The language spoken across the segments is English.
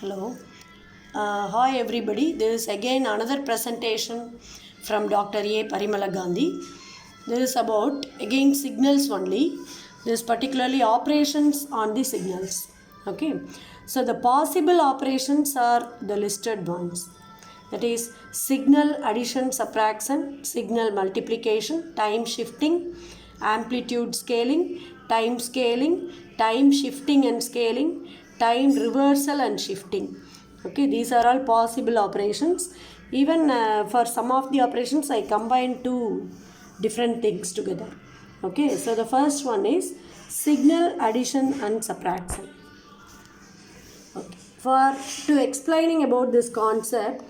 Hello. Hi everybody. This is again another presentation from Dr. A. Parimala Gandhi. This is about again signals only. This is particularly operations on the signals. Okay. So the possible operations are the listed ones. That is signal addition, subtraction, signal multiplication, time shifting, amplitude scaling, time shifting and scaling, time reversal and shifting. Okay, these are all possible operations. Even for some of the operations I combine two different things together. Okay, so the first one is signal addition and subtraction. Okay. For to explaining about this concept,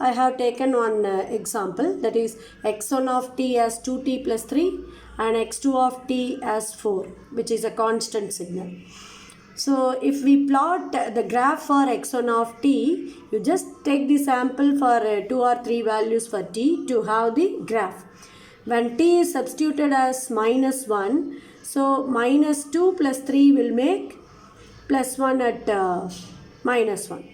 I have taken one example, that is x1 of t as 2t plus 3 and x2 of t as 4, which is a constant signal. So if we plot the graph for x1 of t, you just take the sample for 2 or 3 values for t to have the graph. When t is substituted as minus 1, so minus 2 plus 3 will make plus 1 at minus 1.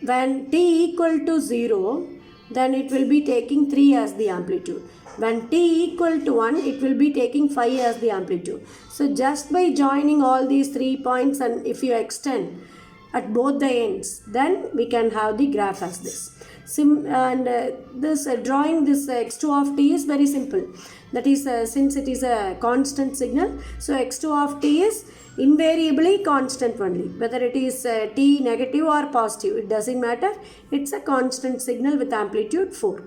When t equal to 0, then it will be taking 3 as the amplitude. When t equal to 1, it will be taking 5 as the amplitude. So just by joining all these 3 points, and if you extend at both the ends, then we can have the graph as this. Drawing this x2 of t is very simple. That is, since it is a constant signal, so x2 of t is invariably constant only. Whether it is t negative or positive, it doesn't matter. It's a constant signal with amplitude 4.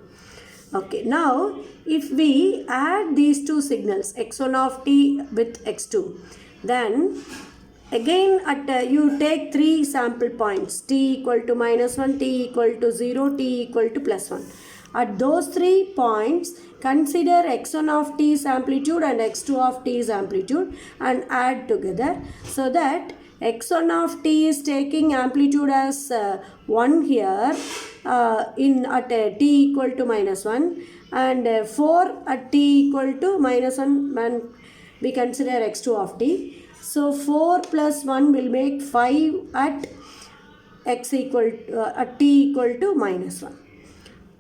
Okay, now if we add these two signals, x1 of t with x2, then again you take 3 sample points, t equal to minus 1, t equal to 0, t equal to plus 1. At those 3 points, consider x1 of t's amplitude and x2 of t's amplitude and add together, so that x1 of t is taking amplitude as 1 here at t equal to minus 1, and 4 at t equal to minus 1 when we consider x2 of t. So 4 plus 1 will make 5 at x equal to, at t equal to minus 1.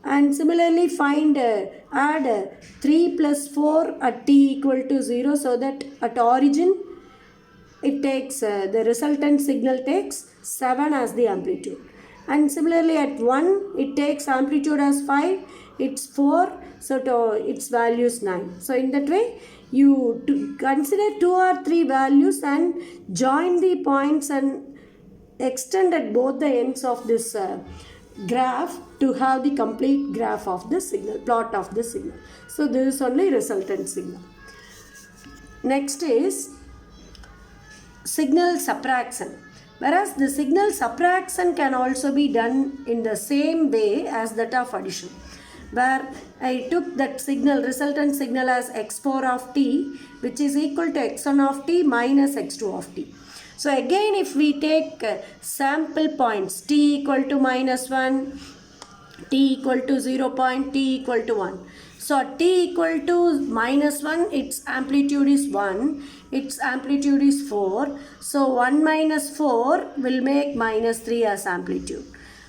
And similarly add 3 plus 4 at t equal to 0, so that at origin it takes the resultant signal takes 7 as the amplitude. And similarly at 1 it takes amplitude as 5, it's 4, so its value is 9. So in that way you consider 2 or 3 values and join the points and extend at both the ends of this graph to have the complete graph of the signal, plot of the signal. So this is only resultant signal. Next is signal subtraction. Whereas the signal subtraction can also be done in the same way as that of addition, where I took that signal, resultant signal, as x4 of t, which is equal to x1 of t minus x2 of t. So again, if we take sample points, t equal to minus 1, t equal to 0 point, t equal to 1. So at t equal to minus 1, its amplitude is 1, its amplitude is 4. So 1 minus 4 will make minus 3 as amplitude.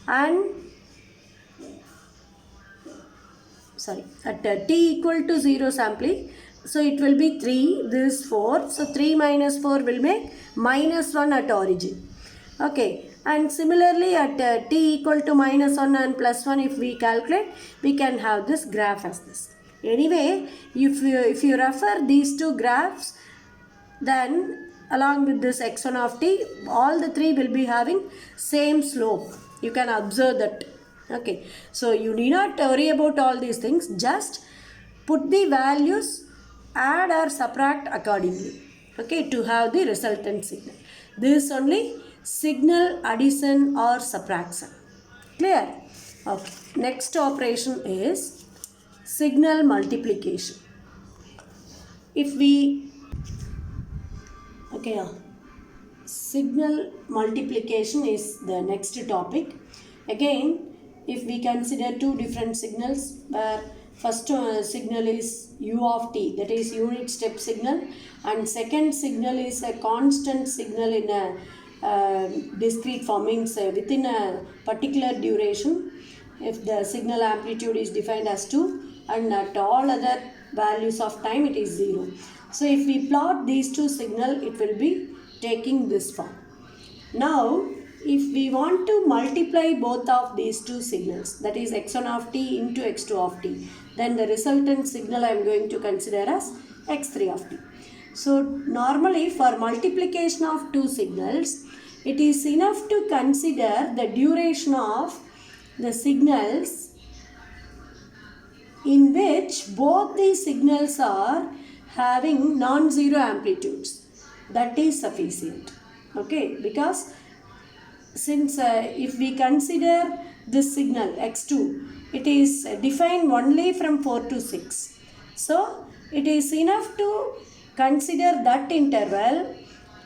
And at t equal to 0 sampling, so it will be 3, this is 4. So 3 minus 4 will make minus 1 at origin. Okay. And similarly at t equal to minus 1 and plus 1, if we calculate, we can have this graph as this. Anyway, if you refer these two graphs, then along with this x1 of t, all the 3 will be having same slope. You can observe that. Okay, so you need not worry about all these things. Just put the values, add or subtract accordingly. Okay, to have the resultant signal. This is only signal addition or subtraction. Clear? Okay. Next operation is signal multiplication. If we signal multiplication is the next topic. Again, if we consider two different signals, where first signal is u of t, that is unit step signal, and second signal is a constant signal in a discrete form, means within a particular duration, if the signal amplitude is defined as 2 and at all other values of time it is 0. So if we plot these two signals, it will be taking this form. Now if we want to multiply both of these two signals, that is x1 of t into x2 of t, then the resultant signal I am going to consider as x3 of t. So normally for multiplication of two signals, it is enough to consider the duration of the signals in which both these signals are having non-zero amplitudes. That is sufficient. Okay, because since if we consider this signal x2, it is defined only from 4 to 6. So it is enough to consider that interval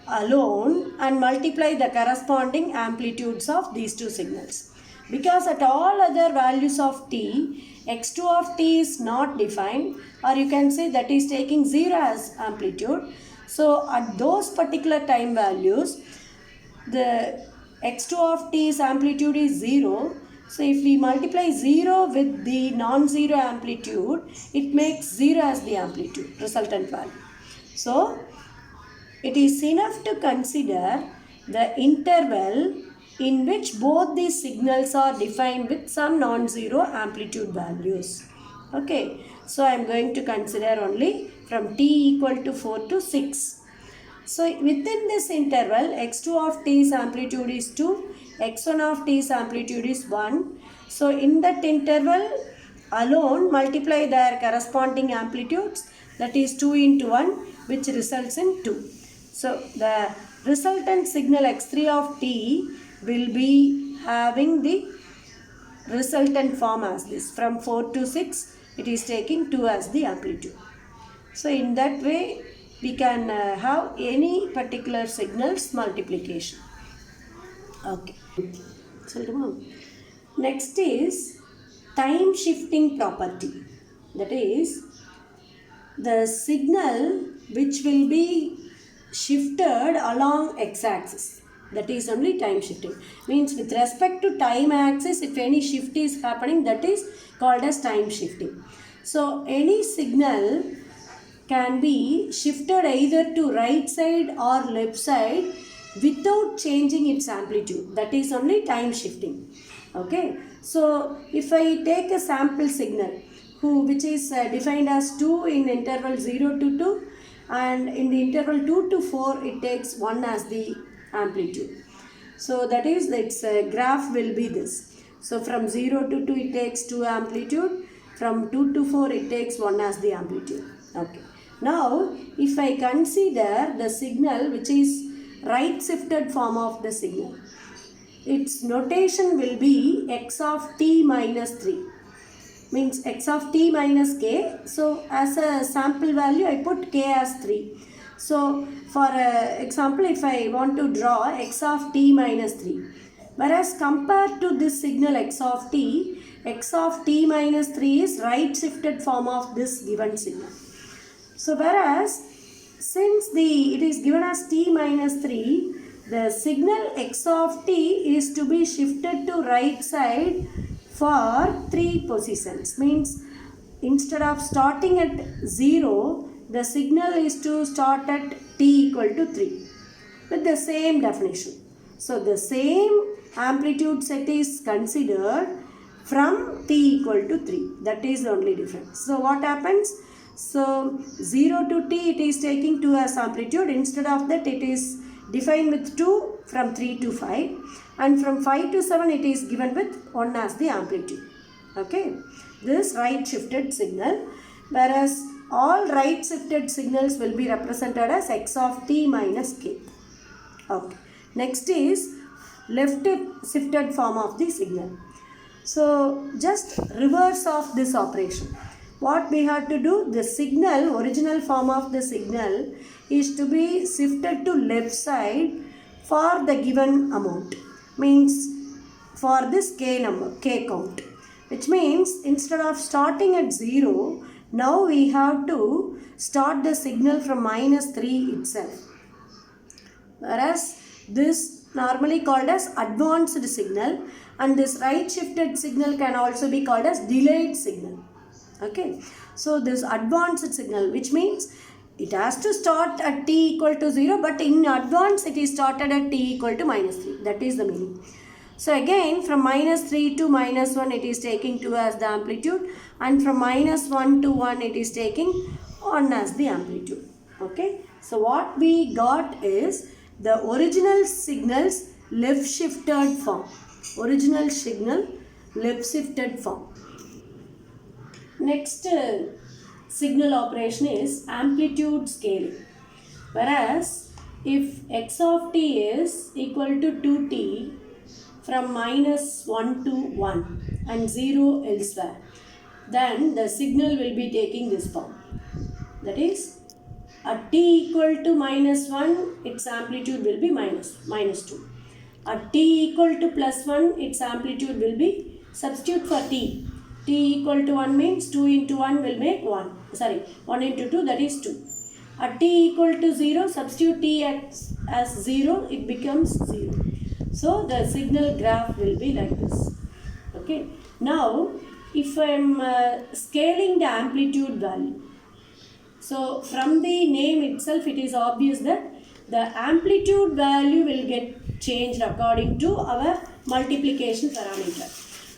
alone and multiply the corresponding amplitudes of these two signals. Because at all other values of t, x2 of t is not defined, or you can say that is taking 0 as amplitude. So at those particular time values, the x2 of t's amplitude is 0. So if we multiply 0 with the non-zero amplitude, it makes 0 as the amplitude, resultant value. So it is enough to consider the interval in which both these signals are defined with some non-zero amplitude values. Okay, so I am going to consider only from t equal to 4 to 6. So within this interval, x2 of t's amplitude is 2, x1 of t's amplitude is 1. So in that interval alone, multiply their corresponding amplitudes, that is 2 into 1, which results in 2. So the resultant signal x3 of t will be having the resultant form as this. From 4 to 6, it is taking 2 as the amplitude. So in that way, we can have any particular signal's multiplication. Okay. So next is time shifting property. That is the signal which will be shifted along x-axis. That is only time shifting. Means with respect to time axis, if any shift is happening, that is called as time shifting. So any signal can be shifted either to right side or left side without changing its amplitude. That is only time shifting. Okay. So if I take a sample signal which is defined as 2 in interval 0 to 2, and in the interval 2 to 4 it takes 1 as the amplitude. So that is, its graph will be this. So from 0 to 2 it takes 2 amplitude, from 2 to 4 it takes 1 as the amplitude. Okay. Now if I consider the signal which is right shifted form of the signal, its notation will be x of t minus 3. Means x of t minus k. So as a sample value I put k as 3. So for example, if I want to draw x of t minus 3, whereas compared to this signal x of t minus 3 is right shifted form of this given signal. So whereas since it is given as t minus 3, the signal x of t is to be shifted to right side for 3 positions. Means instead of starting at 0, the signal is to start at t equal to 3 with the same definition. So the same amplitude set is considered from t equal to 3. That is the only difference. So what happens? So 0 to t it is taking 2 as amplitude. Instead of that it is defined with 2 from 3 to 5, and from 5 to 7 it is given with 1 as the amplitude. Okay. This right shifted signal, whereas all right shifted signals will be represented as x of t minus k. Okay. Next is left shifted form of the signal. So just reverse of this operation. What we have to do, the signal, original form of the signal is to be shifted to left side for the given amount. Means for this k number, k count. Which means instead of starting at 0, now we have to start the signal from minus 3 itself. Whereas this normally called as advanced signal, and this right shifted signal can also be called as delayed signal. Okay, so this advanced signal, which means it has to start at t equal to 0, but in advance it is started at t equal to minus 3. That is the meaning. So again, from minus 3 to minus 1 it is taking 2 as the amplitude, and from minus 1 to 1 it is taking 1 as the amplitude. Okay, so what we got is the original signal's left shifted form. Original signal left shifted form. Next signal operation is amplitude scaling. Whereas if x of t is equal to 2t from minus 1 to 1 and 0 elsewhere, then the signal will be taking this form. That is, at t equal to minus 1, its amplitude will be minus 2. At t equal to plus 1, its amplitude will be, substitute for t. T equal to 1 means 2 into 1 will make 1. 1 into 2, that is 2. At t equal to 0, substitute t as 0, it becomes 0. So the signal graph will be like this. Okay. Now, if I am scaling the amplitude value, so from the name itself it is obvious that the amplitude value will get changed according to our multiplication parameter.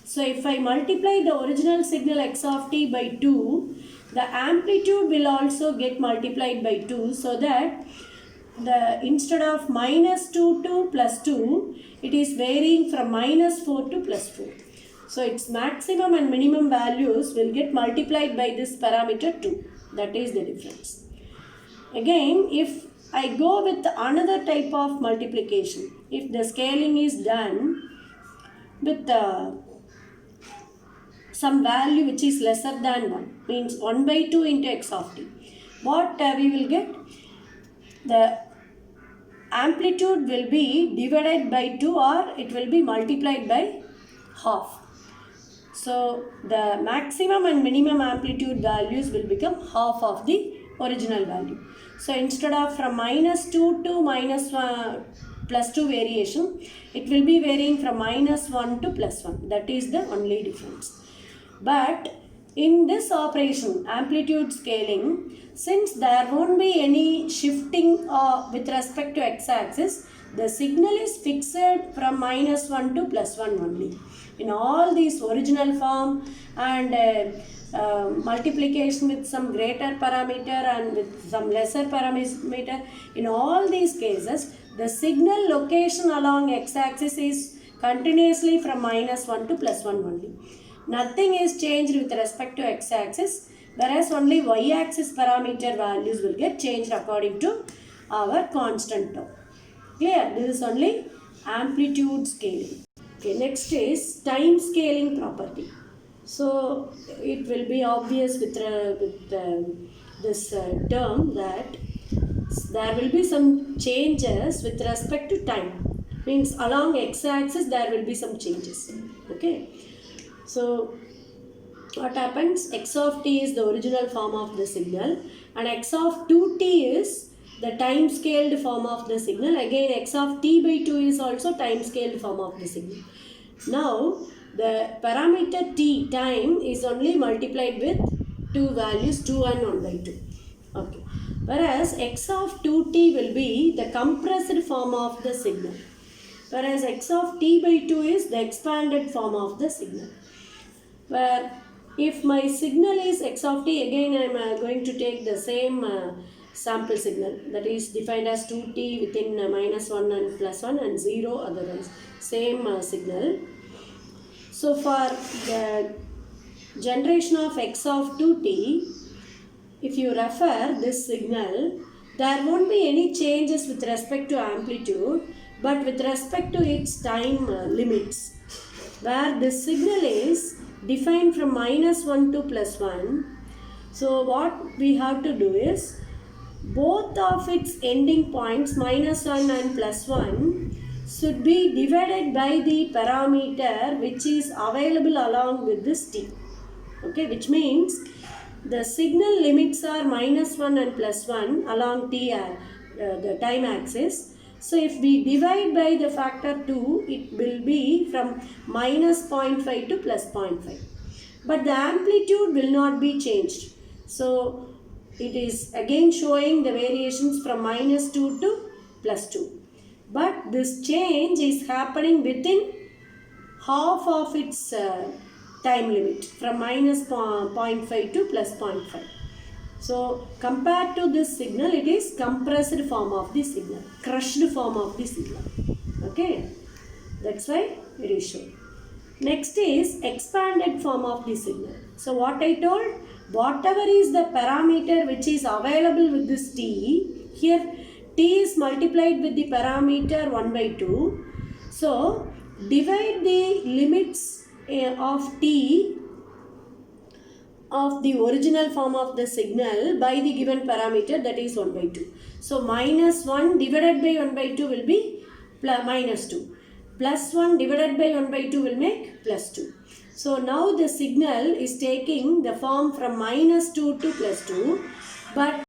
So if I multiply the original signal x of t by 2, the amplitude will also get multiplied by 2, so that instead of minus 2 to plus 2, it is varying from minus 4 to plus 4. So its maximum and minimum values will get multiplied by this parameter 2. That is the difference. Again, if I go with another type of multiplication, if the scaling is done with some value which is lesser than 1, means 1 by 2 into x of t, what we will get? The amplitude will be divided by 2, or it will be multiplied by half. So the maximum and minimum amplitude values will become half of the original value. So instead of from minus 2 to minus 1 plus 2 variation, it will be varying from minus 1 to plus 1. That is the only difference. But in this operation, amplitude scaling, since there won't be any shifting with respect to x-axis, the signal is fixed from minus 1 to plus 1 only. In all these original form and multiplication with some greater parameter and with some lesser parameter, in all these cases, the signal location along x-axis is continuously from minus 1 to plus 1 only. Nothing is changed with respect to x-axis, whereas only y-axis parameter values will get changed according to our constant term. Clear? This is only amplitude scaling. Okay, next is time scaling property. So it will be obvious with this term that there will be some changes with respect to time. Means along x-axis there will be some changes. Okay. So what happens? X of t is the original form of the signal, and x of 2t is the time scaled form of the signal. Again, x of t by 2 is also time scaled form of the signal. Now the parameter t, time, is only multiplied with two values, 2 and 1 by 2. Okay. Whereas x of 2t will be the compressed form of the signal, whereas x of t by 2 is the expanded form of the signal. Where if my signal is x of t, again I am going to take the same sample signal, that is defined as 2t within minus 1 and plus 1 and 0 otherwise, same signal. So for the generation of x of 2t, if you refer this signal, there won't be any changes with respect to amplitude, but with respect to its time limits, where this signal is defined from minus 1 to plus 1. So what we have to do is, both of its ending points, minus 1 and plus 1, should be divided by the parameter which is available along with this t. Okay, which means the signal limits are minus 1 and plus 1 along t, the time axis, So if we divide by the factor 2, it will be from minus 0.5 to plus 0.5. But the amplitude will not be changed. So it is again showing the variations from minus 2 to plus 2. But this change is happening within half of its time limit, from minus 0.5 to plus 0.5. So compared to this signal, it is compressed form of the signal, crushed form of the signal. Okay, that's why it is shown. Next is expanded form of the signal. So what I told, whatever is the parameter which is available with this t, here t is multiplied with the parameter 1 by 2. So divide the limits of t of the original form of the signal by the given parameter, that is 1 by 2. So minus 1 divided by 1 by 2 will be minus 2. Plus 1 divided by 1 by 2 will make plus 2. So now the signal is taking the form from minus 2 to plus 2, but